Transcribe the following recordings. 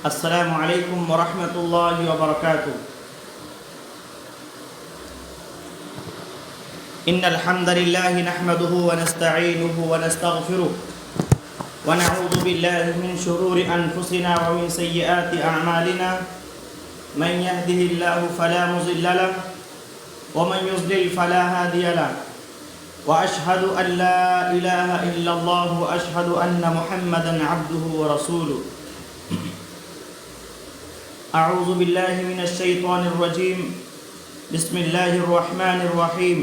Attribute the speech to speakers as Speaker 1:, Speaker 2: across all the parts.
Speaker 1: السلام علیکم ورحمۃ اللہ وبرکاتہ۔ ان الحمد للہ نحمده ونستعینه ونستغفره ونعوذ باللہ من شرور انفسنا ومن سیئات اعمالنا من يهده الله فلا مضل له ومن يضلل فلا هادي له واشهد ان لا اله الا الله واشهد ان محمدا عبده ورسوله۔ اعوذ باللہ من الشیطان الرجیم، بسم اللہ الرحمن الرحیم۔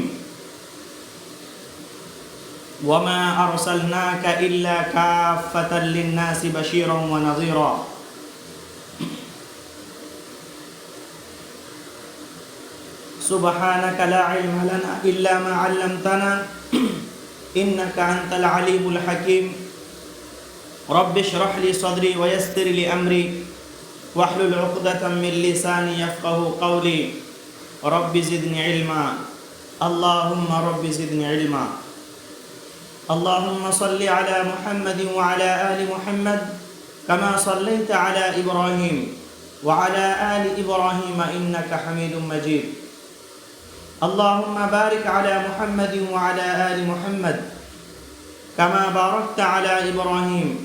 Speaker 1: وما ارسلناک الا کافۃ للناس بشیرا ونذیرا۔ سبحانک لا علم لنا الا ما علمتنا انک انت العلیم الحکیم۔ رب اشرح لي صدری ویسر لي امری واحلل عقدة من لسانی یفقهوا قولی۔ رب زدنی علما، اللہم رب زدنی علما۔ اللہم صل علی محمد وعلى آل محمد كما صلیت علی ابراہیم وعلى آل ابراہیم انک حمید مجید۔ اللہم بارک علی محمد وعلى آل محمد كما بارکت علی ابراہیم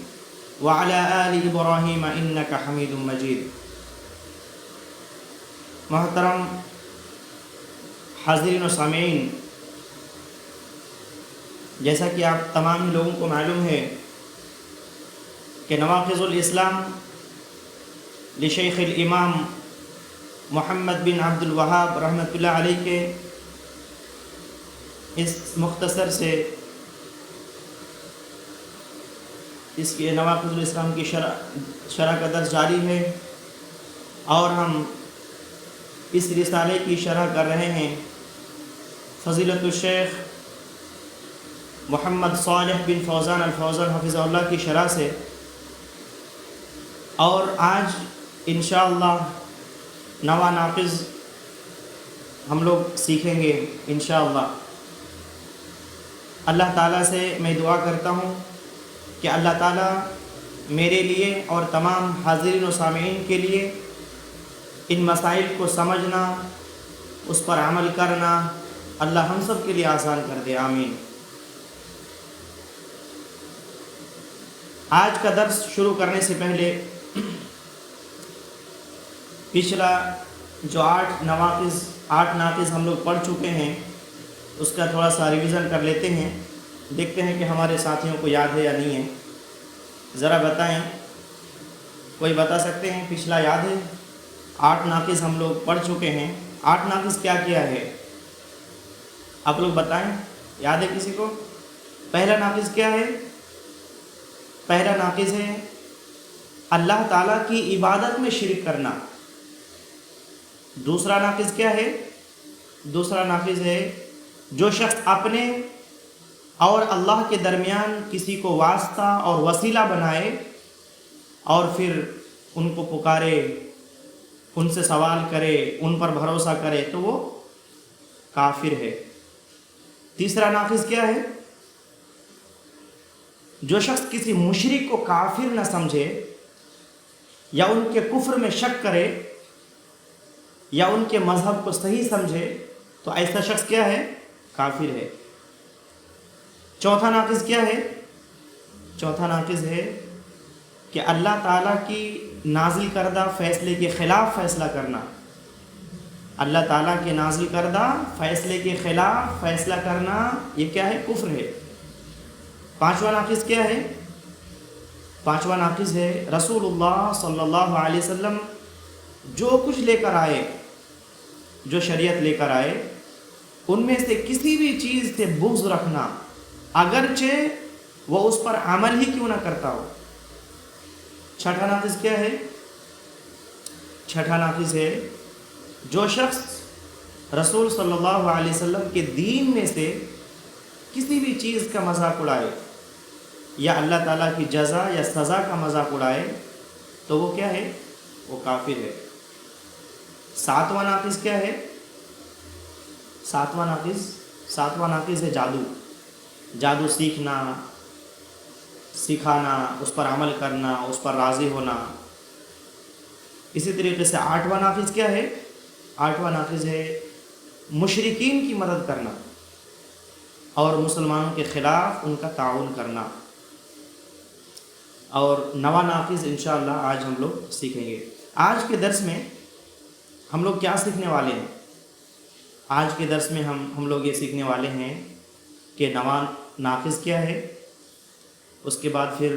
Speaker 1: وعلى آل ابراہیم انک حمید مجید۔ محترم حاضرین و سامعین، جیسا کہ آپ تمام لوگوں کو معلوم ہے کہ نواقض الاسلام لشیخ الامام محمد بن عبد الوہاب رحمۃ اللہ علیہ کے اس مختصر سے اس کے نواقض الاسلام کی شرح کا درس جاری ہے، اور ہم اس رسالے کی شرح کر رہے ہیں فضیلت الشیخ محمد صالح بن فوزان الفوزان حفظہ اللہ کی شرح سے، اور آج انشاءاللہ نوا ناقض ہم لوگ سیکھیں گے انشاءاللہ۔ اللہ تعالیٰ سے میں دعا کرتا ہوں کہ اللہ تعالیٰ میرے لیے اور تمام حاضرین و سامعین کے لیے ان مسائل کو سمجھنا، اس پر عمل کرنا اللہ ہم سب کے لیے آسان کر دے، آمین۔ آج کا درس شروع کرنے سے پہلے پچھلا جو 8 ناقض ہم لوگ پڑھ چکے ہیں، اس کا تھوڑا سا ریویژن کر لیتے ہیں، دیکھتے ہیں کہ ہمارے ساتھیوں کو یاد ہے یا نہیں ہے۔ ذرا بتائیں، کوئی بتا سکتے ہیں پچھلا یاد ہے؟ 8 ناقض ہم لوگ پڑھ چکے ہیں۔ 8 ناقض کیا کیا ہے آپ لوگ بتائیں، یاد ہے کسی کو؟ پہلا ناقض کیا ہے؟ پہلا ناقض ہے اللہ تعالیٰ کی عبادت میں شرک کرنا۔ دوسرا ناقض کیا ہے؟ دوسرا ناقض ہے جو شخص اپنے اور اللہ کے درمیان کسی کو واسطہ اور وسیلہ بنائے اور پھر ان کو پکارے، ان سے سوال کرے، ان پر بھروسہ کرے، تو وہ کافر ہے۔ تیسرا ناقض کیا ہے؟ جو شخص کسی مشرک کو کافر نہ سمجھے یا ان کے کفر میں شک کرے یا ان کے مذہب کو صحیح سمجھے تو ایسا شخص کیا ہے؟ کافر ہے۔ چوتھا ناقض کیا ہے؟ چوتھا ناقض ہے کہ اللہ تعالیٰ کی نازل کردہ فیصلے کے خلاف فیصلہ کرنا۔ اللہ تعالیٰ کے نازل کردہ فیصلے کے خلاف فیصلہ کرنا یہ کیا ہے؟ کفر ہے۔ پانچواں ناقض کیا ہے؟ پانچواں ناقض ہے رسول اللہ صلی اللہ علیہ وسلم جو کچھ لے کر آئے، جو شریعت لے کر آئے، ان میں سے کسی بھی چیز سے بغض رکھنا، اگرچہ وہ اس پر عمل ہی کیوں نہ کرتا ہو۔ چھٹا ناقض کیا ہے؟ چھٹا ناقض ہے جو شخص رسول صلی اللہ علیہ وسلم کے دین میں سے کسی بھی چیز کا مذاق اڑائے یا اللہ تعالیٰ کی جزا یا سزا کا مذاق اڑائے تو وہ کیا ہے؟ وہ کافر ہے۔ ساتواں ناقض کیا ہے؟ ساتواں ناقض ہے جادو سیکھنا، سکھانا، اس پر عمل کرنا، اس پر راضی ہونا، اسی طریقے سے 8واں نافذ کیا ہے؟ 8واں نافذ ہے مشرکین کی مدد کرنا اور مسلمانوں کے خلاف ان کا تعاون کرنا. اور 9واں نافذ انشاءاللہ آج ہم لوگ سیکھیں گے. آج کے درس میں ہم لوگ کیا سیکھنے والے ہیں؟ آج کے درس میں ہم لوگ یہ سیکھنے والے ہیں کہ 9واں نافذ کیا ہے، اس کے بعد پھر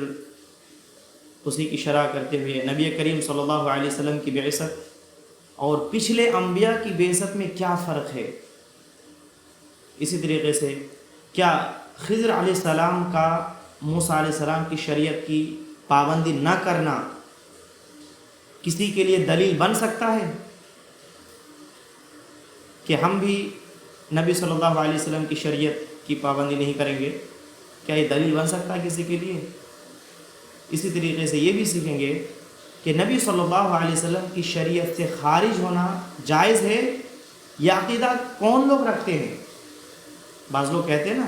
Speaker 1: اسی کی شرح کرتے ہوئے نبی کریم صلی اللہ علیہ وسلم کی بعثت اور پچھلے انبیاء کی بعثت میں کیا فرق ہے. اسی طریقے سے کیا خضر علیہ السلام کا موسیٰ علیہ السلام کی شریعت کی پابندی نہ کرنا کسی کے لیے دلیل بن سکتا ہے کہ ہم بھی نبی صلی اللہ علیہ وسلم کی شریعت کی پابندی نہیں کریں گے؟ کیا یہ دلیل بن سکتا ہے کسی کے لیے؟ اسی طریقے سے یہ بھی سیکھیں گے کہ نبی صلی اللہ علیہ وسلم کی شریعت سے خارج ہونا جائز ہے، یہ عقیدہ کون لوگ رکھتے ہیں؟ بعض لوگ کہتے ہیں نا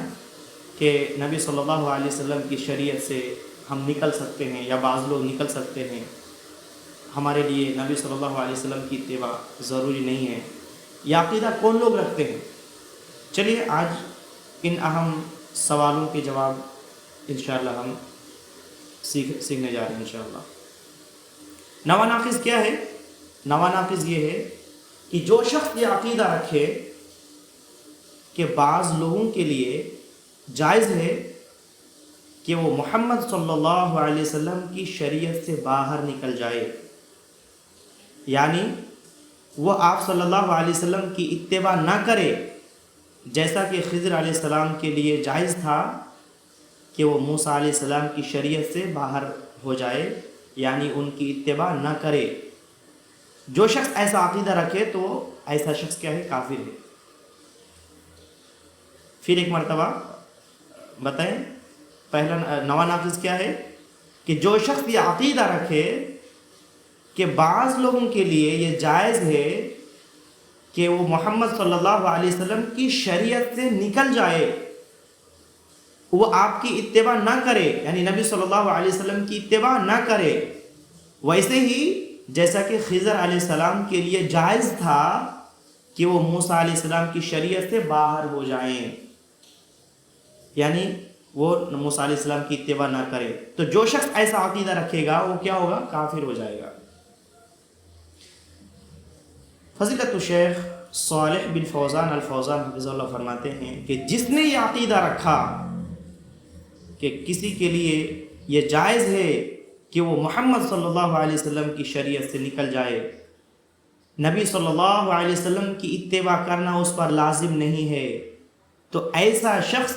Speaker 1: کہ نبی صلی اللہ علیہ وسلم کی شریعت سے ہم نکل سکتے ہیں، یا بعض لوگ نکل سکتے ہیں، ہمارے لیے نبی صلی اللہ علیہ وسلم کی اتباع ضروری نہیں ہے. یہ عقیدہ کون لوگ رکھتے ہیں؟ چلیے آج ان اہم سوالوں کے جواب انشاءاللہ ہم سیکھنے جا رہے ہیں انشاءاللہ. 9واں نافذ کیا ہے؟ 9واں نافذ یہ ہے کہ جو شخص یہ عقیدہ رکھے کہ بعض لوگوں کے لیے جائز ہے کہ وہ محمد صلی اللہ علیہ وسلم کی شریعت سے باہر نکل جائے، یعنی وہ آپ صلی اللہ علیہ وسلم کی اتباع نہ کرے، جیسا کہ خضر علیہ السلام کے لیے جائز تھا کہ وہ موسیٰ علیہ السلام کی شریعت سے باہر ہو جائے، یعنی ان کی اتباع نہ کرے. جو شخص ایسا عقیدہ رکھے تو ایسا شخص کیا ہے؟ کافر ہے. پھر ایک مرتبہ بتائیں، پہلا 9واں نافذ کیا ہے کہ جو شخص یہ عقیدہ رکھے کہ بعض لوگوں کے لیے یہ جائز ہے کہ وہ محمد صلی اللہ علیہ وسلم کی شریعت سے نکل جائے، وہ آپ کی اتباع نہ کرے، یعنی نبی صلی اللہ علیہ وسلم کی اتباع نہ کرے، ویسے ہی جیسا کہ خضر علیہ السلام کے لیے جائز تھا کہ وہ موسیٰ علیہ السلام کی شریعت سے باہر ہو جائیں، یعنی وہ موسیٰ علیہ السلام کی اتباع نہ کرے. تو جو شخص ایسا عقیدہ رکھے گا وہ کیا ہوگا؟ کافر ہو جائے گا. فضیلت الشیخ صالح بن فوزان الفوزان حفظہ اللہ فرماتے ہیں کہ جس نے یہ عقیدہ رکھا کہ کسی کے لیے یہ جائز ہے کہ وہ محمد صلی اللہ علیہ وسلم کی شریعت سے نکل جائے، نبی صلی اللہ علیہ وسلم کی اتباع کرنا اس پر لازم نہیں ہے، تو ایسا شخص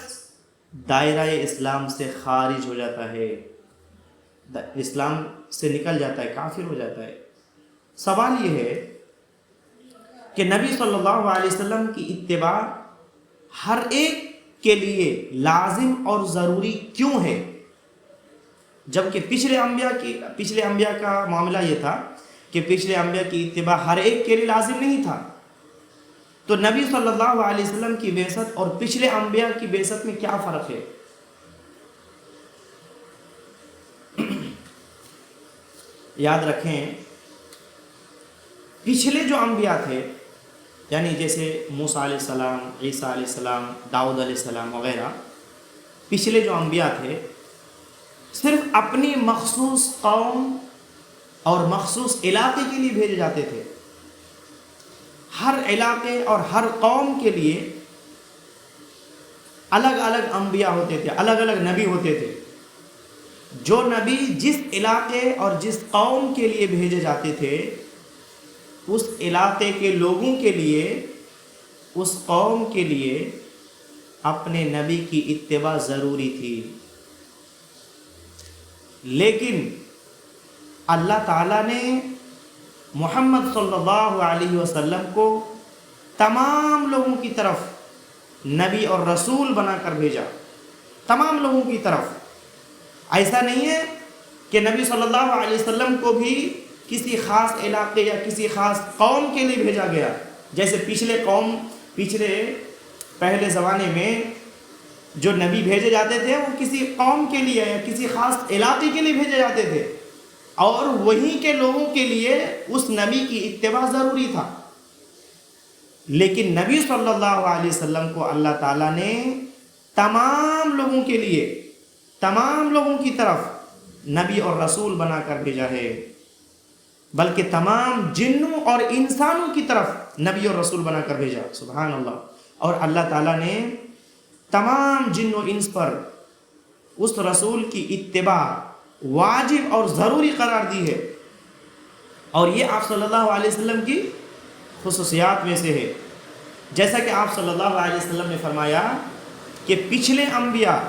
Speaker 1: دائرہ اسلام سے خارج ہو جاتا ہے، اسلام سے نکل جاتا ہے، کافر ہو جاتا ہے. سوال یہ ہے کہ نبی صلی اللہ علیہ وسلم کی اتباع ہر ایک کے لیے لازم اور ضروری کیوں ہے، جبکہ پچھلے انبیاء کا معاملہ یہ تھا کہ پچھلے انبیاء کی اتباع ہر ایک کے لیے لازم نہیں تھا. تو نبی صلی اللہ علیہ وسلم کی بعثت اور پچھلے انبیاء کی بعثت میں کیا فرق ہے؟ یاد رکھیں، پچھلے جو انبیاء تھے، یعنی جیسے موسیٰ علیہ السلام، عیسیٰ علیہ السلام، داؤد علیہ السلام وغیرہ، پچھلے جو انبیاء تھے صرف اپنی مخصوص قوم اور مخصوص علاقے کے لیے بھیجے جاتے تھے. ہر علاقے اور ہر قوم کے لیے الگ الگ انبیاء ہوتے تھے، الگ الگ نبی ہوتے تھے. جو نبی جس علاقے اور جس قوم کے لیے بھیجے جاتے تھے، اس علاقے کے لوگوں کے لیے، اس قوم کے لیے اپنے نبی کی اتباع ضروری تھی. لیکن اللہ تعالیٰ نے محمد صلی اللہ علیہ وسلم کو تمام لوگوں کی طرف نبی اور رسول بنا کر بھیجا، تمام لوگوں کی طرف. ایسا نہیں ہے کہ نبی صلی اللہ علیہ وسلم کو بھی کسی خاص علاقے یا کسی خاص قوم کے لیے بھیجا گیا، جیسے پچھلے پہلے زمانے میں جو نبی بھیجے جاتے تھے وہ کسی قوم کے لیے یا کسی خاص علاقے کے لیے بھیجے جاتے تھے، اور وہیں کے لوگوں کے لیے اس نبی کی اتباع ضروری تھا. لیکن نبی صلی اللہ علیہ وسلم کو اللہ تعالیٰ نے تمام لوگوں کے لیے، تمام لوگوں کی طرف نبی اور رسول بنا کر بھیجا ہے، بلکہ تمام جنوں اور انسانوں کی طرف نبی اور رسول بنا کر بھیجا. سبحان اللہ. اور اللہ تعالیٰ نے تمام جن و انس پر اس رسول کی اتباع واجب اور ضروری قرار دی ہے. اور یہ آپ صلی اللہ علیہ وسلم کی خصوصیات میں سے ہے. جیسا کہ آپ صلی اللہ علیہ وسلم نے فرمایا کہ پچھلے انبیاء،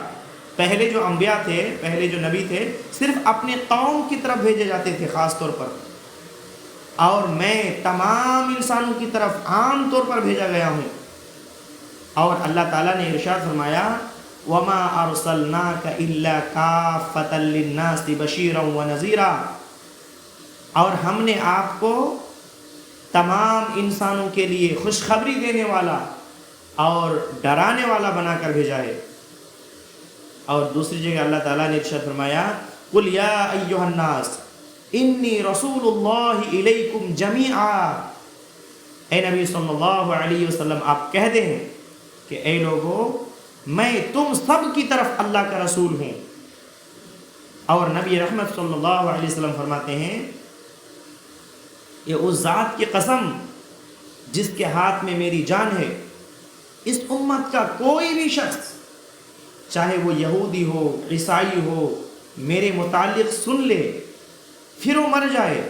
Speaker 1: پہلے جو انبیاء تھے، پہلے جو نبی تھے، صرف اپنے قوم کی طرف بھیجے جاتے تھے خاص طور پر، اور میں تمام انسانوں کی طرف عام طور پر بھیجا گیا ہوں. اور اللہ تعالیٰ نے ارشاد فرمایا وَمَا أَرْسَلْنَاكَ إِلَّا كَافَّةً لِلنَّاسِ بَشِيرًا وَنَذِيرًا، اور ہم نے آپ کو تمام انسانوں کے لیے خوشخبری دینے والا اور ڈرانے والا بنا کر بھیجا ہے. اور دوسری جگہ اللہ تعالیٰ نے ارشاد فرمایا قُلْ يَا أَيُّهَا النَّاسِ إِنِّي رَسُولُ اللَّهِ إِلَيْكُمْ جَمِيعًا، اے نبی صلی اللہ علیہ وسلم آپ کہہ دیں کہ اے لوگو میں تم سب کی طرف اللہ کا رسول ہوں. اور نبی رحمت صلی اللہ علیہ وسلم فرماتے ہیں یہ اس ذات کی قسم جس کے ہاتھ میں میری جان ہے، اس امت کا کوئی بھی شخص چاہے وہ یہودی ہو، عیسائی ہو، میرے متعلق سن لے پھر وہ مر جائے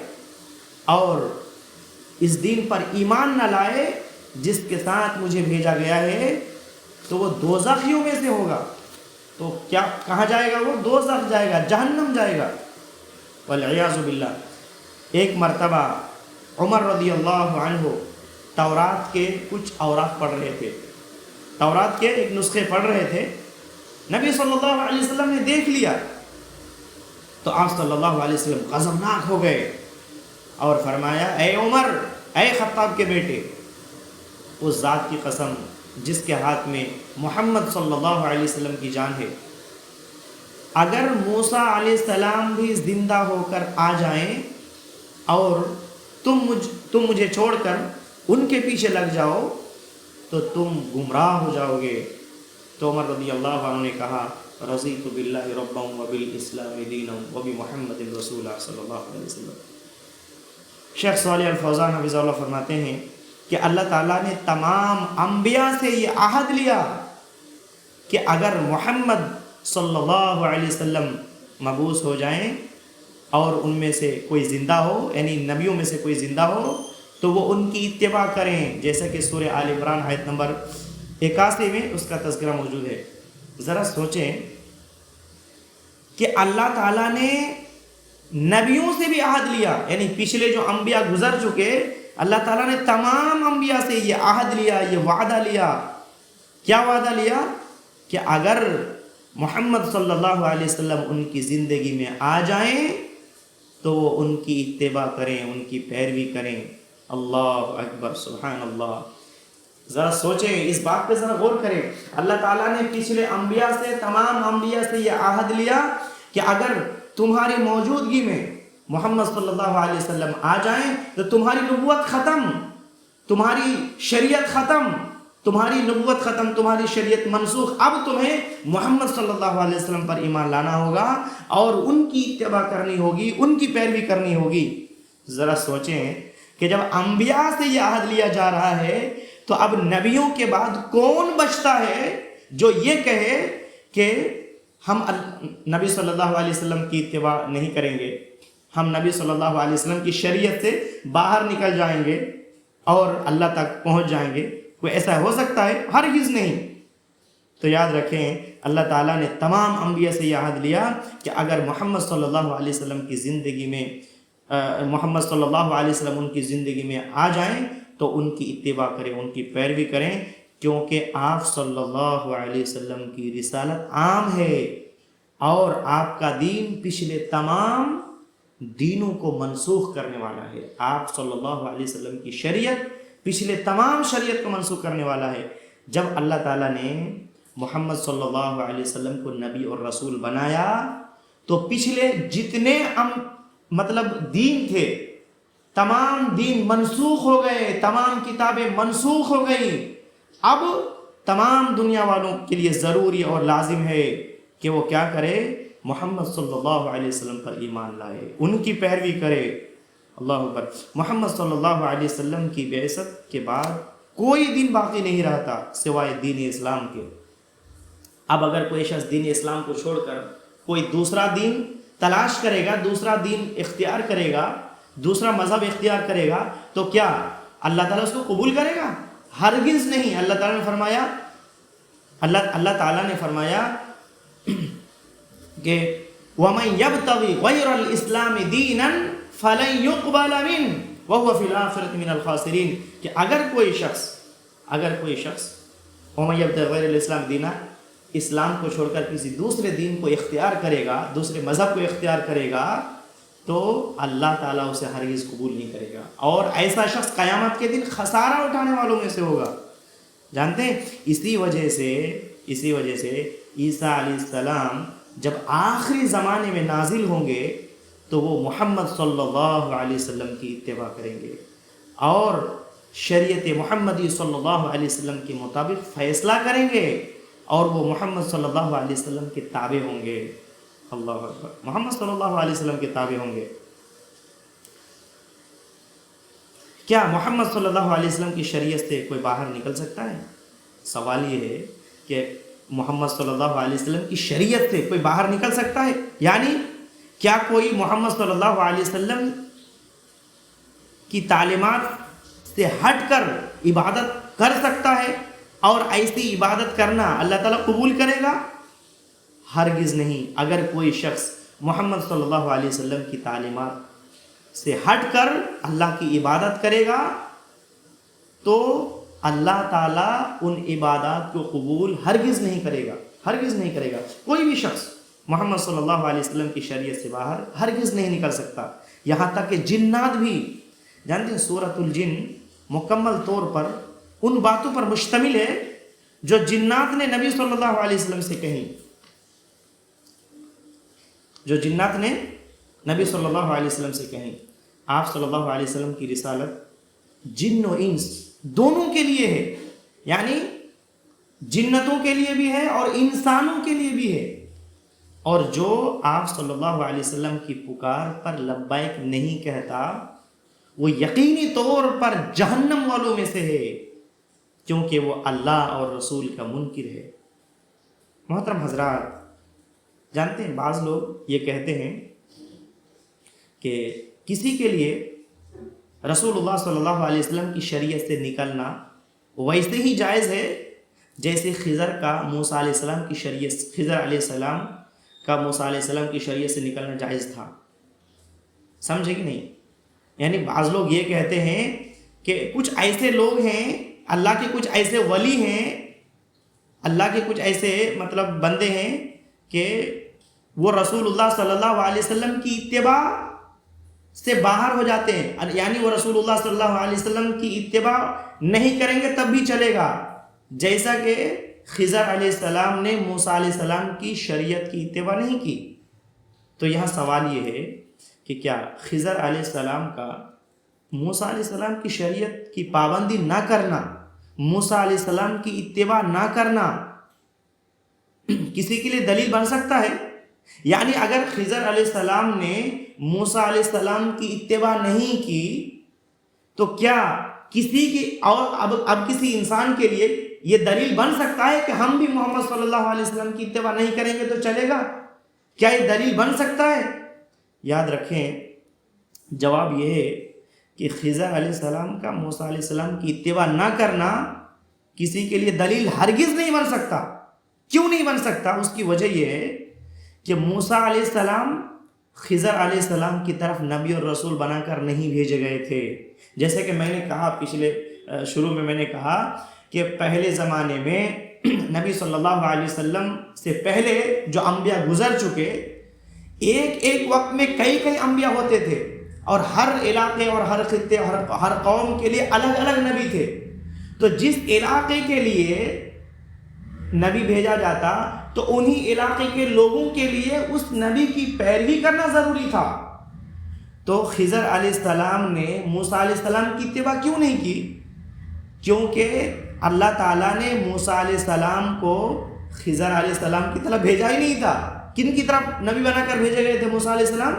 Speaker 1: اور اس دین پر ایمان نہ لائے جس کے ساتھ مجھے بھیجا گیا ہے، تو وہ دوزخیوں میں سے ہوگا. تو کیا کہاں جائے گا؟ وہ دوزخ جائے گا، جہنم جائے گا، والعیاذ باللہ. ایک مرتبہ عمر رضی اللہ عنہ تورات کے کچھ اوراق پڑھ رہے تھے، تورات کے ایک نسخے پڑھ رہے تھے. نبی صلی اللہ علیہ وسلم نے دیکھ لیا تو آپ صلی اللہ علیہ وسلم غضبناک ہو گئے اور فرمایا اے عمر، اے خطاب کے بیٹے، اس ذات کی قسم جس کے ہاتھ میں محمد صلی اللہ علیہ وسلم کی جان ہے، اگر موسیٰ علیہ السلام بھی زندہ ہو کر آ جائیں اور تم مجھے چھوڑ کر ان کے پیچھے لگ جاؤ تو تم گمراہ ہو جاؤ گے. تو عمر رضی اللہ عنہ نے کہا رضیت باللہ ربا وبالاسلام دینا وبمحمد رسول صلی اللہ علیہ وسلم. شیخ صالح الفوزان حفظہ اللہ فرماتے ہیں کہ اللہ تعالیٰ نے تمام انبیاء سے یہ عہد لیا کہ اگر محمد صلی اللہ علیہ وسلم مبعوث ہو جائیں اور ان میں سے کوئی زندہ ہو، یعنی نبیوں میں سے کوئی زندہ ہو، تو وہ ان کی اتباع کریں، جیسا کہ سورہ آل عمران آیت نمبر 81 میں اس کا تذکرہ موجود ہے. ذرا سوچیں کہ اللہ تعالیٰ نے نبیوں سے بھی عہد لیا، یعنی پچھلے جو انبیاء گزر چکے، اللہ تعالیٰ نے تمام انبیاء سے یہ عہد لیا، یہ وعدہ لیا. کیا وعدہ لیا؟ کہ اگر محمد صلی اللہ علیہ وسلم ان کی زندگی میں آ جائیں تو وہ ان کی اتباع کریں، ان کی پیروی کریں. اللہ اکبر، سبحان اللہ. ذرا سوچیں، اس بات پہ ذرا غور کریں. اللہ تعالیٰ نے پچھلے انبیاء سے، تمام انبیاء سے یہ عہد لیا کہ اگر تمہاری موجودگی میں محمد صلی اللہ علیہ وسلم آ جائیں تو تمہاری نبوت ختم، تمہاری شریعت ختم، تمہاری نبوت ختم، تمہاری شریعت منسوخ. اب تمہیں محمد صلی اللہ علیہ وسلم پر ایمان لانا ہوگا اور ان کی اتباع کرنی ہوگی، ان کی پیروی کرنی ہوگی. ذرا سوچیں کہ جب انبیاء سے یہ عہد لیا جا رہا ہے تو اب نبیوں کے بعد کون بچتا ہے جو یہ کہے کہ ہم نبی صلی اللہ علیہ وسلم کی اتباع نہیں کریں گے، ہم نبی صلی اللہ علیہ وسلم کی شریعت سے باہر نکل جائیں گے اور اللہ تک پہنچ جائیں گے؟ کوئی ایسا ہو سکتا ہے؟ ہرگز نہیں. تو یاد رکھیں اللہ تعالیٰ نے تمام انبیاء سے یہ عہد لیا کہ اگر محمد صلی اللہ علیہ وسلم کی زندگی میں محمد صلی اللہ علیہ وسلم ان کی زندگی میں آ جائیں تو ان کی اتباع کریں، ان کی پیروی کریں، کیونکہ آپ صلی اللہ علیہ وسلم کی رسالت عام ہے اور آپ کا دین پچھلے تمام دینوں کو منسوخ کرنے والا ہے. آپ صلی اللہ علیہ وسلم کی شریعت پچھلے تمام شریعت کو منسوخ کرنے والا ہے. جب اللہ تعالیٰ نے محمد صلی اللہ علیہ وسلم کو نبی اور رسول بنایا تو پچھلے جتنے مطلب دین تھے، تمام دین منسوخ ہو گئے، تمام کتابیں منسوخ ہو گئیں. اب تمام دنیا والوں کے لیے ضروری اور لازم ہے کہ وہ کیا کرے؟ محمد صلی اللہ علیہ وسلم پر ایمان لائے، ان کی پیروی کرے. اللہ اکبر. محمد صلی اللہ علیہ وسلم کی بعثت کے بعد کوئی دین باقی نہیں رہتا سوائے دین اسلام کے. اب اگر کوئی شخص دین اسلام کو چھوڑ کر کوئی دوسرا دین تلاش کرے گا، دوسرا دین اختیار کرے گا، دوسرا مذہب اختیار کرے گا، تو کیا اللہ تعالیٰ اس کو قبول کرے گا؟ ہرگز نہیں. اللہ تعالیٰ نے فرمایا، اللہ تعالیٰ نے فرمایا کہ وَمَن يَبْتَغِ غَيْرَ الْإِسْلَامِ دِينًا فَلَن يُقْبَلَ مِنْهُ وَهُوَ فِي الْآخِرَةِ مِنَ الْخَاسِرِينَ کہ اگر کوئی شخص وَمَن يَبْتَغِ غَيْرَ الْإِسْلَامِ دِينًا اسلام کو چھوڑ کر کسی دوسرے دین کو اختیار کرے گا، دوسرے مذہب کو اختیار کرے گا، تو اللہ تعالیٰ اسے ہرگز قبول نہیں کرے گا، اور ایسا شخص قیامت کے دن خسارہ اٹھانے والوں میں سے ہوگا. جانتے ہیں اسی وجہ سے عیسیٰ علیہ السلام جب آخری زمانے میں نازل ہوں گے تو وہ محمد صلی اللہ علیہ وسلم کی اتباع کریں گے اور شریعت محمدی صلی اللہ علیہ وسلم کے مطابق فیصلہ کریں گے، اور وہ محمد صلی اللہ علیہ وسلم کے تابع ہوں گے. اللہ اکبر. محمد صلی اللہ علیہ وسلم کے تابع ہوں گے. کیا محمد صلی اللہ علیہ وسلم کی شریعت سے کوئی باہر نکل سکتا ہے؟ سوال یہ ہے کہ محمد صلی اللہ علیہ وسلم کی شریعت سے کوئی باہر نکل سکتا ہے؟ یعنی کیا کوئی محمد صلی اللہ علیہ وسلم کی تعلیمات سے ہٹ کر عبادت کر سکتا ہے اور ایسی عبادت کرنا اللہ تعالیٰ قبول کرے گا؟ ہرگز نہیں. اگر کوئی شخص محمد صلی اللہ علیہ وسلم کی تعلیمات سے ہٹ کر اللہ کی عبادت کرے گا تو اللہ تعالیٰ ان عبادات کو قبول ہرگز نہیں کرے گا، ہرگز نہیں کرے گا. کوئی بھی شخص محمد صلی اللہ علیہ وسلم کی شریعت سے باہر ہرگز نہیں نکل سکتا. یہاں تک کہ جنات بھی، جانتے ہیں سورۃ الجن مکمل طور پر ان باتوں پر مشتمل ہے جو جنات نے نبی صلی اللہ علیہ وسلم سے کہیں، جو جنات نے نبی صلی اللہ علیہ وسلم سے کہیں. آپ صلی اللہ علیہ وسلم کی رسالت جن و انس دونوں کے لیے ہے، یعنی جنتوں کے لیے بھی ہے اور انسانوں کے لیے بھی ہے. اور جو آپ صلی اللہ علیہ وسلم کی پکار پر لبیک نہیں کہتا وہ یقینی طور پر جہنم والوں میں سے ہے، کیونکہ وہ اللہ اور رسول کا منکر ہے. محترم حضرات، جانتے ہیں بعض لوگ یہ کہتے ہیں کہ کسی کے لیے رسول اللہ صلی اللہ علیہ وسلم کی شریعت سے نکلنا ویسے ہی جائز ہے جیسے خضر کا موسیٰ علیہ السلام کی شریعت، خضر علیہ السلام کا موسیٰ علیہ السلام کی شریعت سے نکلنا جائز تھا. سمجھے کہ نہیں؟ یعنی بعض لوگ یہ کہتے ہیں کہ کچھ ایسے لوگ ہیں، اللہ کے کچھ ایسے ولی ہیں، اللہ کے کچھ ایسے مطلب بندے ہیں کہ وہ رسول اللہ صلی اللہ علیہ وسلم کی اتباع سے باہر ہو جاتے ہیں، یعنی وہ رسول اللہ صلی اللہ علیہ وسلم کی اتباع نہیں کریں گے تب بھی چلے گا، جیسا کہ خضر علیہ السلام نے موسیٰ علیہ السلام کی شریعت کی اتباع نہیں کی. تو یہاں سوال یہ ہے کہ کیا خضر علیہ السلام کا موسیٰ علیہ السلام کی شریعت کی پابندی نہ کرنا، موسیٰ علیہ السلام کی اتباع نہ کرنا کسی کے لیے دلیل بن سکتا ہے؟ یعنی اگر خضر علیہ السلام نے موسیٰ علیہ السلام کی اتباع نہیں کی تو کیا کسی کی اور اب کسی انسان کے لیے یہ دلیل بن سکتا ہے کہ ہم بھی محمد صلی اللہ علیہ وسلم کی اتباع نہیں کریں گے تو چلے گا؟ کیا یہ دلیل بن سکتا ہے؟ یاد رکھیں، جواب یہ ہے کہ خضر علیہ السلام کا موسیٰ علیہ السلام کی اتباع نہ کرنا کسی کے لیے دلیل ہرگز نہیں بن سکتا. کیوں نہیں بن سکتا؟ اس کی وجہ یہ ہے کہ موسیٰ علیہ السلام خضر علیہ السلام کی طرف نبی اور رسول بنا کر نہیں بھیجے گئے تھے. جیسے کہ میں نے کہا پچھلے شروع میں میں نے کہا کہ پہلے زمانے میں نبی صلی اللہ علیہ وسلم سے پہلے جو انبیاء گزر چکے، ایک وقت میں کئی انبیاء ہوتے تھے اور ہر علاقے اور ہر خطے ہر قوم کے لیے الگ الگ نبی تھے. تو جس علاقے کے لیے نبی بھیجا جاتا تو انہی علاقے کے لوگوں کے لیے اس نبی کی پیروی کرنا ضروری تھا. تو خضر علیہ السلام نے موسیٰ علیہ السلام کی اتباع کیوں نہیں کی؟ کیونکہ اللہ تعالیٰ نے موسیٰ علیہ السلام کو خضر علیہ السلام کی طرف بھیجا ہی نہیں تھا۔ کن کی طرف نبی بنا کر بھیجے گئے تھے موسیٰ علیہ السلام؟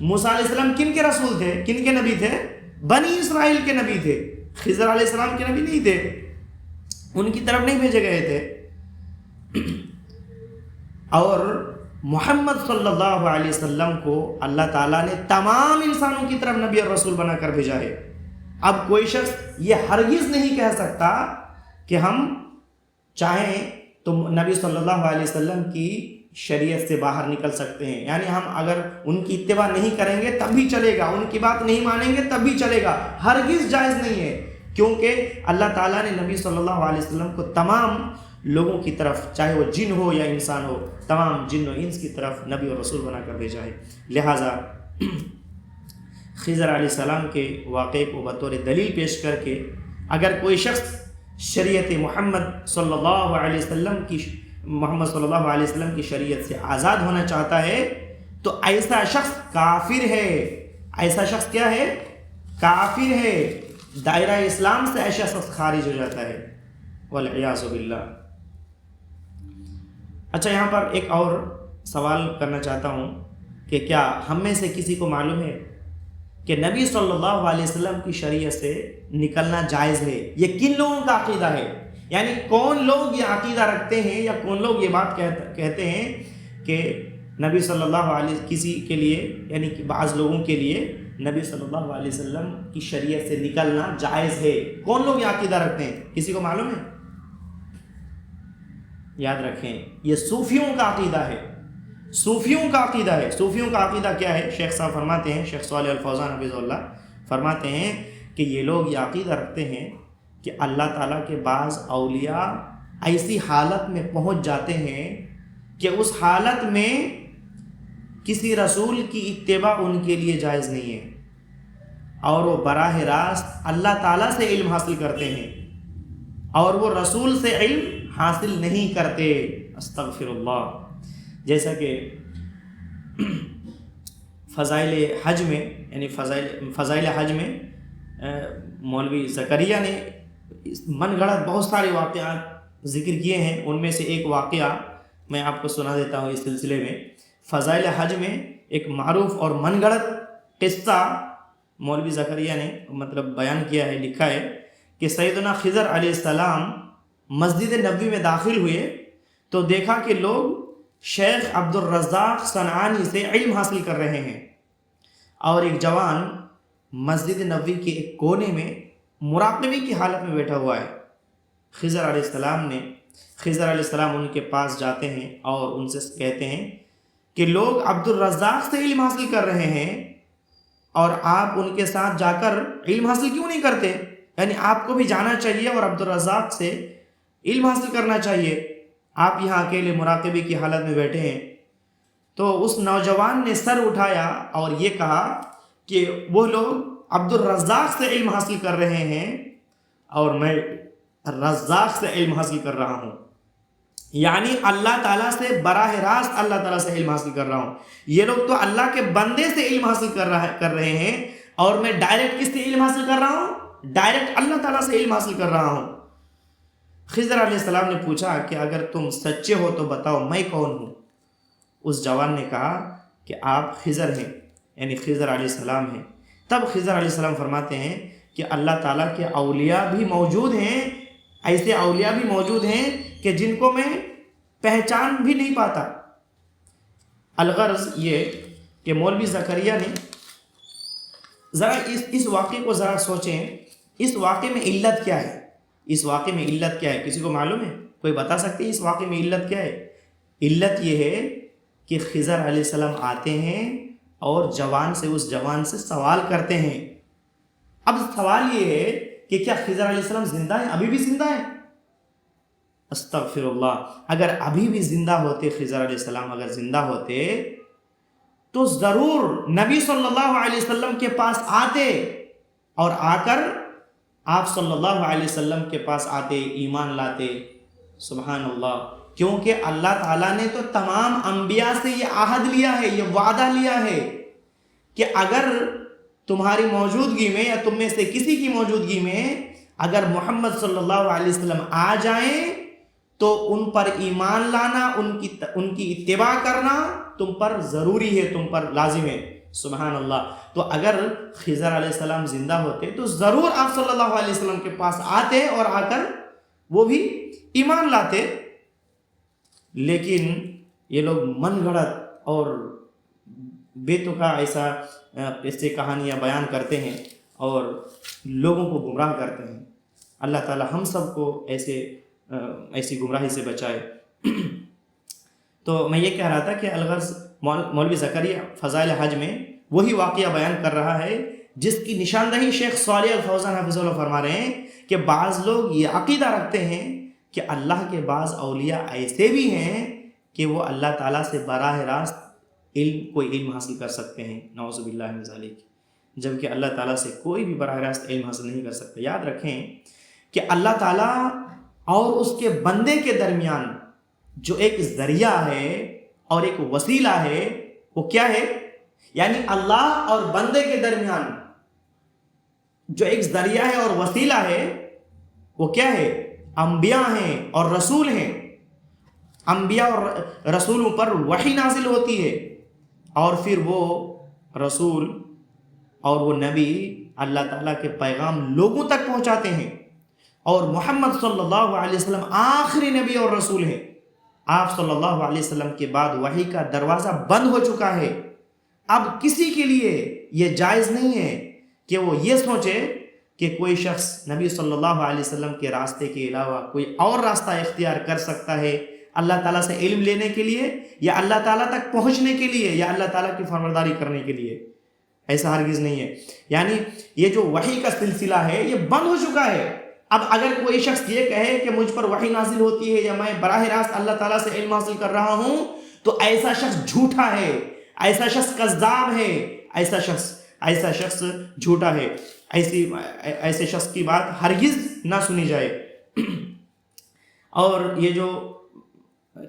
Speaker 1: موسیٰ علیہ السلام کن کے رسول تھے، کن کے نبی تھے؟ بنی اسرائیل کے نبی تھے، خضر علیہ السلام کے نبی نہیں تھے، ان کی طرف نہیں بھیجے گئے تھے۔ اور محمد صلی اللہ علیہ وسلم کو اللہ تعالیٰ نے تمام انسانوں کی طرف نبی اور رسول بنا کر بھیجا ہے۔ اب کوئی شخص یہ ہرگز نہیں کہہ سکتا کہ ہم چاہیں تو نبی صلی اللہ علیہ وسلم کی شریعت سے باہر نکل سکتے ہیں، یعنی ہم اگر ان کی اتباع نہیں کریں گے تب بھی چلے گا، ان کی بات نہیں مانیں گے تب بھی چلے گا، ہرگز جائز نہیں ہے۔ کیونکہ اللہ تعالیٰ نے نبی صلی اللہ علیہ وسلم کو تمام لوگوں کی طرف، چاہے وہ جن ہو یا انسان ہو، تمام جن و انس کی طرف نبی اور رسول بنا کر بھیجا ہے۔ لہٰذا خضر علیہ السلام کے واقعے کو بطور دلیل پیش کر کے اگر کوئی شخص شریعت محمد صلی اللہ علیہ وسلم کی شریعت سے آزاد ہونا چاہتا ہے تو ایسا شخص کافر ہے۔ ایسا شخص کیا ہے؟ کافر ہے، دائرہ اسلام سے ایسا شخص خارج ہو جاتا ہے، والعیاذ باللہ۔ اچھا، یہاں پر ایک اور سوال کرنا چاہتا ہوں کہ کیا ہم میں سے کسی کو معلوم ہے کہ نبی صلی اللہ علیہ وسلم کی شریعت سے نکلنا جائز ہے؟ یہ کن لوگوں کا عقیدہ ہے؟ یعنی کون لوگ یہ عقیدہ رکھتے ہیں یا کون لوگ یہ بات کہتے ہیں کہ نبی صلی اللہ علیہ کسی کے لیے، یعنی کہ بعض لوگوں کے لیے نبی صلی اللہ علیہ وسلم کی شریعت سے نکلنا جائز ہے؟ کون لوگ یہ عقیدہ رکھتے ہیں؟ کسی کو معلوم ہے؟ یاد رکھیں، یہ صوفیوں کا عقیدہ ہے، صوفیوں کا عقیدہ ہے۔ صوفیوں کا عقیدہ کیا ہے؟ شیخ صاحب فرماتے ہیں، شیخ صالح الفوزان حفظہ اللہ فرماتے ہیں کہ یہ لوگ یہ عقیدہ رکھتے ہیں کہ اللہ تعالیٰ کے بعض اولیاء ایسی حالت میں پہنچ جاتے ہیں کہ اس حالت میں کسی رسول کی اتباع ان کے لیے جائز نہیں ہے، اور وہ براہ راست اللہ تعالیٰ سے علم حاصل کرتے ہیں اور وہ رسول سے علم حاصل نہیں کرتے۔ استغفر اللہ۔ جیسا کہ فضائل حج میں، یعنی فضائل حج میں مولوی زکریا نے من گھڑت بہت سارے واقعات ذکر کیے ہیں، ان میں سے ایک واقعہ میں آپ کو سنا دیتا ہوں اس سلسلے میں۔ فضائل حج میں ایک معروف اور من گھڑت قصہ مولوی زکریا نے بیان کیا ہے، لکھا ہے کہ سیدنا خضر علیہ السلام مسجد نبوی میں داخل ہوئے تو دیکھا کہ لوگ شیخ عبد الرزاق صنعانی سے علم حاصل کر رہے ہیں، اور ایک جوان مسجد نبوی کے ایک کونے میں مراقبے کی حالت میں بیٹھا ہوا ہے۔ خضر علیہ السلام ان کے پاس جاتے ہیں اور ان سے کہتے ہیں کہ لوگ عبد الرزاق سے علم حاصل کر رہے ہیں اور آپ ان کے ساتھ جا کر علم حاصل کیوں نہیں کرتے؟ یعنی آپ کو بھی جانا چاہیے اور عبد الرزاق سے علم حاصل کرنا چاہیے، آپ یہاں اکیلے مراقبے کی حالت میں بیٹھے ہیں۔ تو اس نوجوان نے سر اٹھایا اور یہ کہا کہ وہ لوگ عبد الرزاق سے علم حاصل کر رہے ہیں اور میں رزاق سے علم حاصل کر رہا ہوں، یعنی اللہ تعالیٰ سے براہ راست اللہ تعالیٰ سے علم حاصل کر رہا ہوں۔ یہ لوگ تو اللہ کے بندے سے علم حاصل کر رہے ہیں اور میں ڈائریکٹ کس سے علم حاصل کر رہا ہوں؟ ڈائریکٹ اللہ تعالیٰ سے علم حاصل کر رہا ہوں۔ خضر علیہ السلام نے پوچھا کہ اگر تم سچے ہو تو بتاؤ میں کون ہوں؟ اس جوان نے کہا کہ آپ خضر ہیں، یعنی خضر علیہ السلام ہیں۔ تب خضر علیہ السلام فرماتے ہیں کہ اللہ تعالیٰ کے اولیاء بھی موجود ہیں، ایسے اولیاء بھی موجود ہیں کہ جن کو میں پہچان بھی نہیں پاتا۔ الغرض یہ کہ مولوی زکریا نے ذرا اس واقعے کو ذرا سوچیں، اس واقعے میں علت کیا ہے؟ اس واقعے میں علت کیا ہے؟ کسی کو معلوم ہے؟ کوئی بتا سکتے ہیں اس واقعے میں علت کیا ہے؟ علت یہ ہے کہ خضر علیہ السلام آتے ہیں اور اس جوان سے سوال کرتے ہیں۔ اب سوال یہ ہے کہ کیا خضر علیہ السلام زندہ ہیں؟ ابھی بھی زندہ ہیں؟ استغفر اللہ۔ اگر ابھی بھی زندہ ہوتے، خضر علیہ السلام اگر زندہ ہوتے تو ضرور نبی صلی اللہ علیہ وسلم کے پاس آتے اور آ کر آپ صلی اللہ علیہ وسلم کے پاس آتے، ایمان لاتے۔ سبحان اللہ۔ کیونکہ اللہ تعالیٰ نے تو تمام انبیاء سے یہ عہد لیا ہے، یہ وعدہ لیا ہے کہ اگر تمہاری موجودگی میں یا تم میں سے کسی کی موجودگی میں اگر محمد صلی اللہ علیہ وسلم آ جائیں تو ان پر ایمان لانا، ان کی اتباع کرنا تم پر ضروری ہے، تم پر لازم ہے۔ سبحان اللہ۔ تو اگر خضر علیہ السلام زندہ ہوتے تو ضرور آپ صلی اللہ علیہ وسلم کے پاس آتے اور آ کر وہ بھی ایمان لاتے، لیکن یہ لوگ من گھڑت اور بے تکا ایسے کہانیاں بیان کرتے ہیں اور لوگوں کو گمراہ کرتے ہیں۔ اللہ تعالی ہم سب کو ایسی گمراہی سے بچائے۔ تو میں یہ کہہ رہا تھا کہ الغرض مولوی زکریا فضائل حج میں وہی واقعہ بیان کر رہا ہے جس کی نشاندہی شیخ صالح الفوزان حفظہ اللہ فرما رہے ہیں کہ بعض لوگ یہ عقیدہ رکھتے ہیں کہ اللہ کے بعض اولیاء ایسے بھی ہیں کہ وہ اللہ تعالیٰ سے براہ راست کوئی علم حاصل کر سکتے ہیں، نعوذ باللہ من ذالک، جبکہ اللہ تعالیٰ سے کوئی بھی براہ راست علم حاصل نہیں کر سکتا۔ یاد رکھیں کہ اللہ تعالیٰ اور اس کے بندے کے درمیان جو ایک ذریعہ ہے اور ایک وسیلہ ہے وہ کیا ہے؟ یعنی اللہ اور بندے کے درمیان جو ایک ذریعہ ہے اور وسیلہ ہے وہ کیا ہے؟ انبیاء ہیں اور رسول ہیں۔ انبیاء اور رسولوں پر وحی نازل ہوتی ہے اور پھر وہ رسول اور وہ نبی اللہ تعالیٰ کے پیغام لوگوں تک پہنچاتے ہیں، اور محمد صلی اللہ علیہ وسلم آخری نبی اور رسول ہیں۔ آپ صلی اللہ علیہ وسلم کے بعد وحی کا دروازہ بند ہو چکا ہے۔ اب کسی کے لیے یہ جائز نہیں ہے کہ وہ یہ سوچے کہ کوئی شخص نبی صلی اللہ علیہ وسلم کے راستے کے علاوہ کوئی اور راستہ اختیار کر سکتا ہے اللہ تعالیٰ سے علم لینے کے لیے یا اللہ تعالیٰ تک پہنچنے کے لیے یا اللہ تعالیٰ کی فرمانبرداری کرنے کے لیے۔ ایسا ہرگز نہیں ہے۔ یعنی یہ جو وحی کا سلسلہ ہے یہ بند ہو چکا ہے۔ اب اگر کوئی شخص یہ کہے کہ مجھ پر وحی نازل ہوتی ہے یا میں براہ راست اللہ تعالیٰ سے علم حاصل کر رہا ہوں تو ایسا شخص جھوٹا ہے، ایسا شخص کذاب ہے، ایسا شخص جھوٹا ہے۔ ایسے شخص کی بات ہرگز نہ سنی جائے۔ اور یہ جو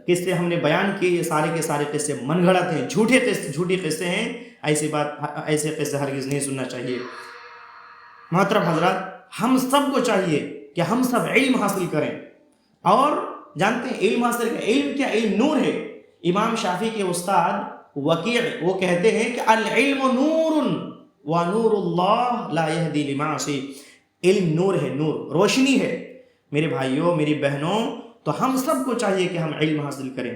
Speaker 1: قصے ہم نے بیان کیے یہ سارے کے سارے قصے من گھڑت ہیں، جھوٹے قصے ہیں۔ ایسے قصے ہرگز نہیں سننا چاہیے۔ محترم حضرات، ہم سب کو چاہیے کہ ہم سب علم حاصل کریں، اور جانتے ہیں علم حاصل کریں۔ علم کیا؟ علم نور ہے۔ امام شافعی کے استاد وکیع وہ کہتے ہیں کہ العلم نور ونور اللہ لا یہدی لمعصی۔ علم نور ہے، نور روشنی ہے۔ میرے بھائیوں، میری بہنوں، تو ہم سب کو چاہیے کہ ہم علم حاصل کریں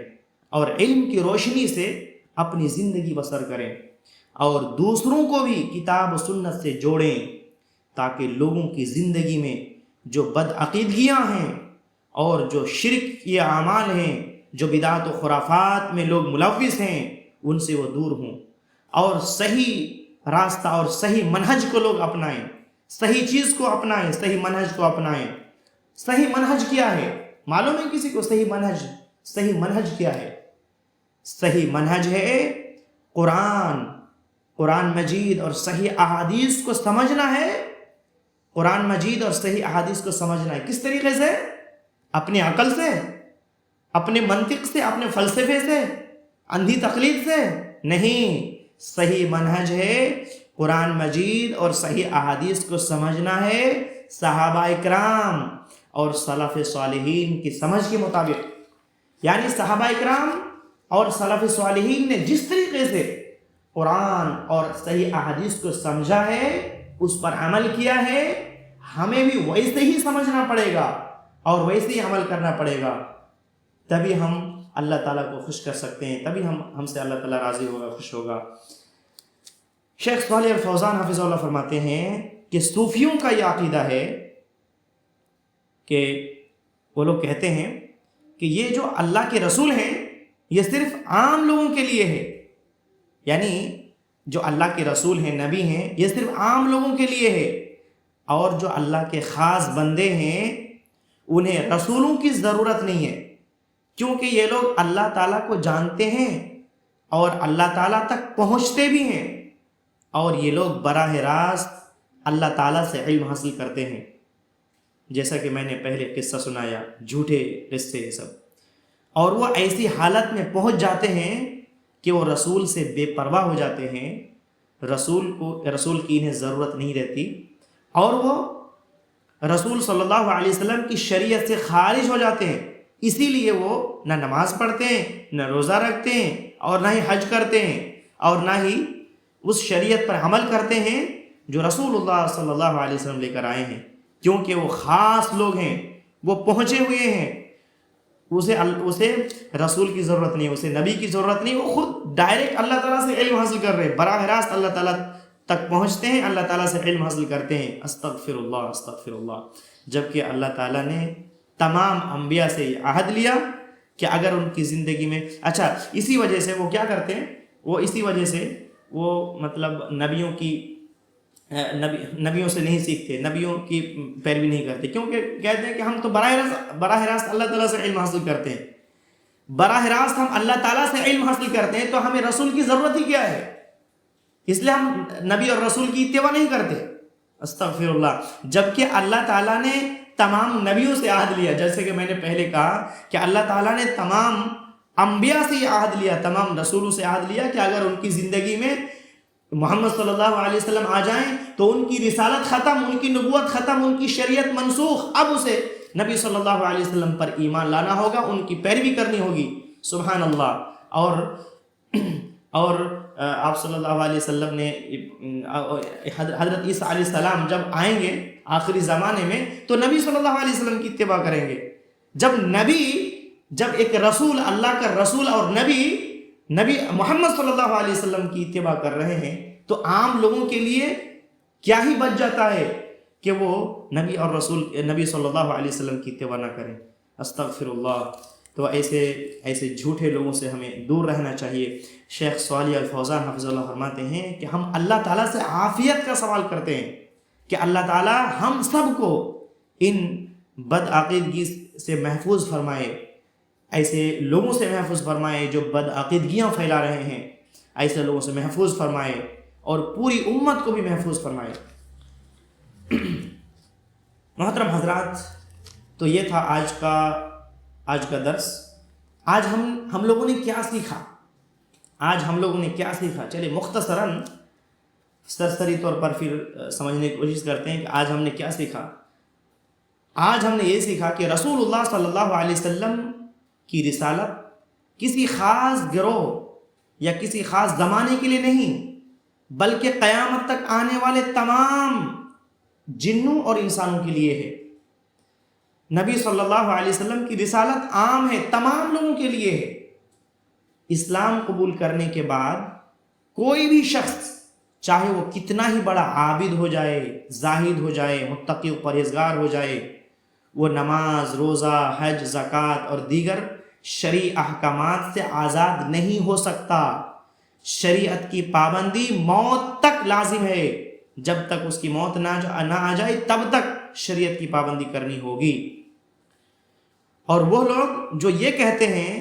Speaker 1: اور علم کی روشنی سے اپنی زندگی بسر کریں اور دوسروں کو بھی کتاب و سنت سے جوڑیں، تاکہ لوگوں کی زندگی میں جو بدعقیدگیاں ہیں اور جو شرک کے اعمال ہیں، جو بدعت و خرافات میں لوگ ملوث ہیں، ان سے وہ دور ہوں اور صحیح راستہ اور صحیح منہج کو لوگ اپنائیں، صحیح چیز کو اپنائیں، صحیح منہج کو اپنائیں۔ صحیح منہج کیا ہے؟ معلوم ہے کسی کو صحیح منہج کیا ہے؟ صحیح منہج ہے قرآن مجید اور صحیح احادیث کو سمجھنا ہے۔ قرآن مجید اور صحیح احادیث کو سمجھنا ہے کس طریقے سے؟ اپنی عقل سے، اپنے منطق سے، اپنے فلسفے سے، اندھی تقلید سے نہیں۔ صحیح منہج ہے قرآن مجید اور صحیح احادیث کو سمجھنا ہے صحابہ اکرام اور سلف صالحین کی سمجھ کے مطابق۔ یعنی صحابہ اکرام اور سلف صالحین نے جس طریقے سے قرآن اور صحیح احادیث کو سمجھا ہے، اس پر عمل کیا ہے، ہمیں بھی ویسے ہی سمجھنا پڑے گا اور ویسے ہی عمل کرنا پڑے گا، تبھی ہم اللہ تعالیٰ کو خوش کر سکتے ہیں، تبھی ہم سے اللہ تعالیٰ راضی ہوگا، خوش ہوگا۔ شیخ صالح الفوزان حفظہ اللہ فرماتے ہیں کہ صوفیوں کا یہ عقیدہ ہے کہ وہ لوگ کہتے ہیں کہ یہ جو اللہ کے رسول ہیں یہ صرف عام لوگوں کے لیے ہے، یعنی جو اللہ کے رسول ہیں، نبی ہیں، یہ صرف عام لوگوں کے لیے ہے، اور جو اللہ کے خاص بندے ہیں انہیں رسولوں کی ضرورت نہیں ہے، کیونکہ یہ لوگ اللہ تعالیٰ کو جانتے ہیں اور اللہ تعالیٰ تک پہنچتے بھی ہیں، اور یہ لوگ براہ راست اللہ تعالیٰ سے علم حاصل کرتے ہیں۔ جیسا کہ میں نے پہلے قصہ سنایا، جھوٹے قصے سب، اور وہ ایسی حالت میں پہنچ جاتے ہیں کہ وہ رسول سے بے پرواہ ہو جاتے ہیں رسول کی انہیں ضرورت نہیں رہتی، اور وہ رسول صلی اللہ علیہ وسلم کی شریعت سے خارج ہو جاتے ہیں، اسی لیے وہ نہ نماز پڑھتے ہیں، نہ روزہ رکھتے ہیں، اور نہ ہی حج کرتے ہیں، اور نہ ہی اس شریعت پر عمل کرتے ہیں جو رسول اللہ صلی اللہ علیہ وسلم لے کر آئے ہیں، کیونکہ وہ خاص لوگ ہیں، وہ پہنچے ہوئے ہیں، اسے رسول کی ضرورت نہیں، اسے نبی کی ضرورت نہیں، وہ خود ڈائریکٹ اللہ تعالیٰ سے علم حاصل کر رہے ہیں، براہ راست اللہ تعالیٰ تک پہنچتے ہیں، اللہ تعالیٰ سے علم حاصل کرتے ہیں۔ استغفر اللہ استغفر اللہ، جبکہ اللہ تعالیٰ نے تمام انبیاء سے یہ عہد لیا کہ اگر ان کی زندگی میں اسی وجہ سے وہ کیا کرتے ہیں، اسی وجہ سے وہ مطلب نبیوں سے نہیں سیکھتے، نبیوں کی پیروی نہیں کرتے، کیونکہ کہتے ہیں کہ ہم تو براہ راست اللہ تعالیٰ سے علم حاصل کرتے ہیں، براہ راست ہم اللہ تعالیٰ سے علم حاصل کرتے ہیں، تو ہمیں رسول کی ضرورت ہی کیا ہے؟ اس لیے ہم نبی اور رسول کی اتباع نہیں کرتے۔ استغفر اللہ، جبکہ اللہ تعالیٰ نے تمام نبیوں سے عہد لیا، جیسے کہ میں نے پہلے کہا کہ اللہ تعالیٰ نے تمام انبیاء سے یہ عہد لیا، تمام رسولوں سے عہد لیا کہ اگر ان کی زندگی میں محمد صلی اللہ علیہ وسلم آ جائیں تو ان کی رسالت ختم، ان کی نبوت ختم، ان کی شریعت منسوخ، اب اسے نبی صلی اللہ علیہ وسلم پر ایمان لانا ہوگا، ان کی پیروی کرنی ہوگی۔ سبحان اللہ۔ اور آپ صلی اللہ علیہ وسلم نے حضرت عیسیٰ علیہ السلام جب آئیں گے آخری زمانے میں تو نبی صلی اللہ علیہ وسلم کی اتباع کریں گے۔ جب ایک رسول، اللہ کا رسول اور نبی محمد صلی اللہ علیہ وسلم کی اتباع کر رہے ہیں تو عام لوگوں کے لیے کیا ہی بچ جاتا ہے کہ وہ نبی صلی اللہ علیہ وسلم کی اتباع نہ کریں۔ استغفر اللہ۔ تو ایسے جھوٹے لوگوں سے ہمیں دور رہنا چاہیے۔ شیخ صالح الفوزان حفظ اللہ فرماتے ہیں کہ ہم اللہ تعالیٰ سے عافیت کا سوال کرتے ہیں کہ اللہ تعالیٰ ہم سب کو ان بدعقیدگی سے محفوظ فرمائے، ایسے لوگوں سے محفوظ فرمائے جو بدعقیدگیاں پھیلا رہے ہیں، ایسے لوگوں سے محفوظ فرمائے اور پوری امت کو بھی محفوظ فرمائے۔ محترم حضرات، تو یہ تھا آج کا درس۔ آج ہم لوگوں نے کیا سیکھا؟ چلے مختصراً سرسری طور پر پھر سمجھنے کی کوشش کرتے ہیں کہ آج ہم نے کیا سیکھا۔ آج ہم نے یہ سیکھا کہ رسول اللہ صلی اللہ علیہ وسلم کی رسالت کسی خاص گروہ یا کسی خاص زمانے کے لیے نہیں، بلکہ قیامت تک آنے والے تمام جنوں اور انسانوں کے لیے ہے۔ نبی صلی اللہ علیہ وسلم کی رسالت عام ہے، تمام لوگوں کے لیے ہے۔ اسلام قبول کرنے کے بعد کوئی بھی شخص، چاہے وہ کتنا ہی بڑا عابد ہو جائے، زاہد ہو جائے، متقی و پرہیزگار ہو جائے، وہ نماز، روزہ، حج، زکوٰۃ اور دیگر شرعی احکامات سے آزاد نہیں ہو سکتا۔ شریعت کی پابندی موت تک لازم ہے، جب تک اس کی موت نہ آ جائے تب تک شریعت کی پابندی کرنی ہوگی۔ اور وہ لوگ جو یہ کہتے ہیں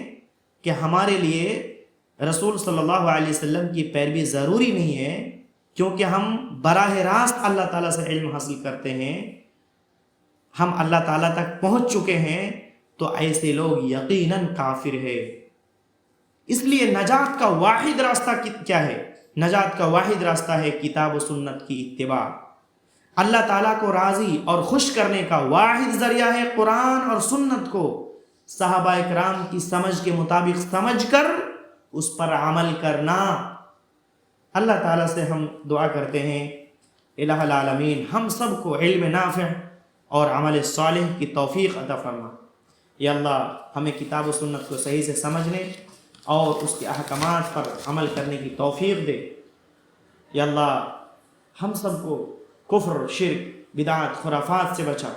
Speaker 1: کہ ہمارے لیے رسول صلی اللہ علیہ وسلم کی پیروی ضروری نہیں ہے کیونکہ ہم براہ راست اللہ تعالیٰ سے علم حاصل کرتے ہیں، ہم اللہ تعالیٰ تک پہنچ چکے ہیں، تو ایسے لوگ یقیناً کافر ہے۔ اس لیے نجات کا واحد راستہ کیا ہے؟ نجات کا واحد راستہ ہے کتاب و سنت کی اتباع۔ اللہ تعالیٰ کو راضی اور خوش کرنے کا واحد ذریعہ ہے قرآن اور سنت کو صحابہ اکرام کی سمجھ کے مطابق سمجھ کر اس پر عمل کرنا۔ اللہ تعالیٰ سے ہم دعا کرتے ہیں الہ العالمین ہم سب کو علم نافع اور عمل صالح کی توفیق عطا فرما۔ یا اللہ ہمیں کتاب و سنت کو صحیح سے سمجھنے اور اس کے احکامات پر عمل کرنے کی توفیق دے۔ یا اللہ ہم سب کو کفر، شرک، بدعات، خرافات سے بچا،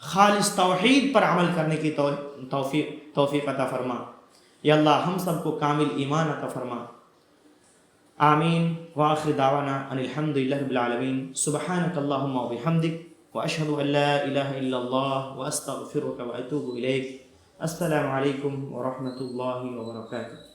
Speaker 1: خالص توحید پر عمل کرنے کی توفیق عطا فرما۔ یا اللہ ہم سب کو کامل ایمان عطا فرما۔ آمین۔ وآخر دعوانا ان الحمد للہ رب العالمین۔ سبحانک اللہم و بحمدک واشہد ان لا الہ الا اللہ واستغفرک واتوب الیک۔ السلام علیکم ورحمۃ اللہ وبرکاتہ۔